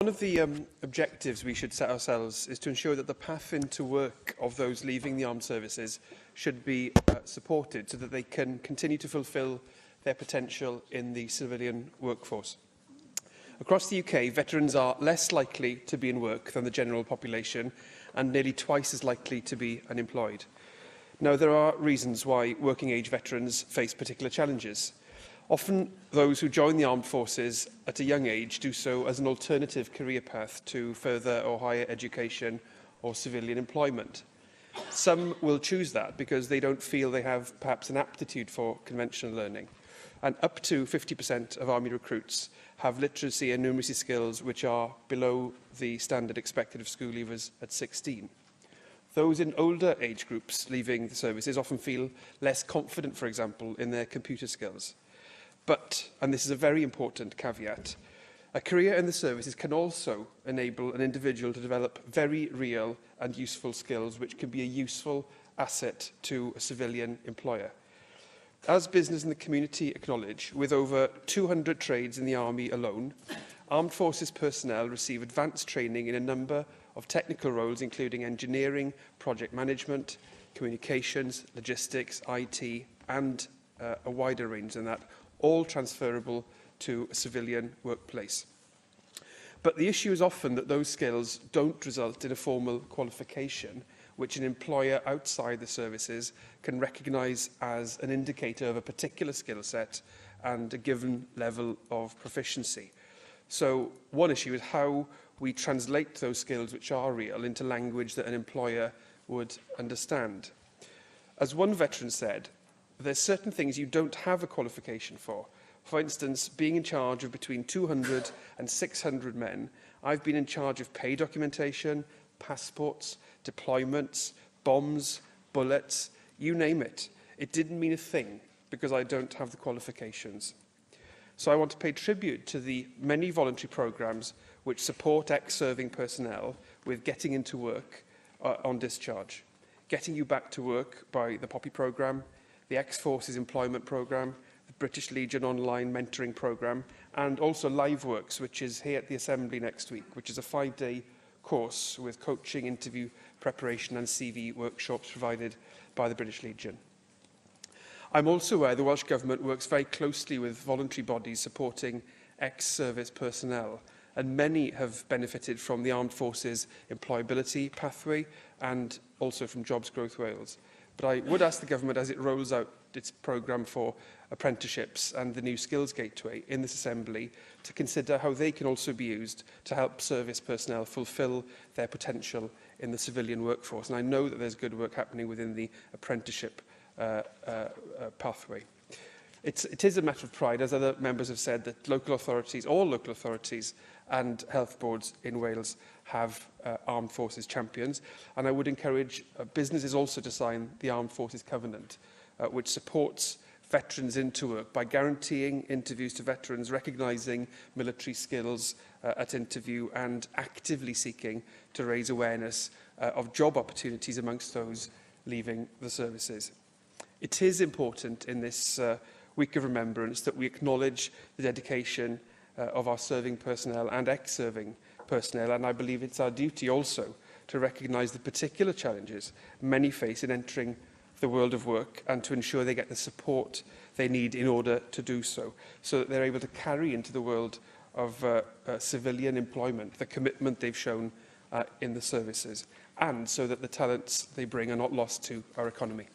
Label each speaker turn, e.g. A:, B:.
A: One of the objectives we should set ourselves is to ensure that the path into work of those leaving the armed services should be supported so that they can continue to fulfil their potential in the civilian workforce. Across the UK, veterans are less likely to be in work than the general population and nearly twice as likely to be unemployed. Now, there are reasons why working-age veterans face particular challenges. Often, those who join the armed forces at a young age do so as an alternative career path to further or higher education or civilian employment. Some will choose that because they don't feel they have perhaps an aptitude for conventional learning. And up to 50% of army recruits have literacy and numeracy skills which are below the standard expected of school leavers at 16. Those in older age groups leaving the services often feel less confident, for example, in their computer skills. But, and this is a very important caveat, a career in the services can also enable an individual to develop very real and useful skills which can be a useful asset to a civilian employer. As business and the community acknowledge, with over 200 trades in the army alone, armed forces personnel receive advanced training in a number of technical roles including engineering, project management, communications, logistics, IT and a wider range than that, all transferable to a civilian workplace. But the issue is often that those skills don't result in a formal qualification which an employer outside the services can recognise as an indicator of a particular skill set and a given level of proficiency. So one issue is how we translate those skills which are real into language that an employer would understand. As one veteran said, there's certain things you don't have a qualification for. For instance, being in charge of between 200 and 600 men, I've been in charge of pay documentation, passports, deployments, bombs, bullets, you name it. It didn't mean a thing because I don't have the qualifications. So I want to pay tribute to the many voluntary programmes which support ex-serving personnel with getting into work on discharge. Getting You Back to Work by the Poppy programme, the Ex-Forces Employment Programme, the British Legion Online Mentoring Programme, and also LiveWorks, which is here at the Assembly next week, which is a 5-day course with coaching, interview preparation and CV workshops provided by the British Legion. I'm also aware the Welsh Government works very closely with voluntary bodies supporting ex-service personnel, and many have benefited from the Armed Forces Employability Pathway and also from Jobs Growth Wales. But I would ask the Government, as it rolls out its programme for apprenticeships and the new Skills Gateway in this Assembly, to consider how they can also be used to help service personnel fulfil their potential in the civilian workforce. And I know that there's good work happening within the apprenticeship pathway. It is a matter of pride, as other members have said, that local authorities, all local authorities and health boards in Wales have armed forces champions. And I would encourage businesses also to sign the Armed Forces Covenant, which supports veterans into work by guaranteeing interviews to veterans, recognising military skills at interview and actively seeking to raise awareness of job opportunities amongst those leaving the services. It is important in this week of remembrance that we acknowledge the dedication of our serving personnel and ex-serving personnel, and I believe it's our duty also to recognise the particular challenges many face in entering the world of work and to ensure they get the support they need in order to do so, so that they're able to carry into the world of civilian employment the commitment they've shown in the services, and so that the talents they bring are not lost to our economy.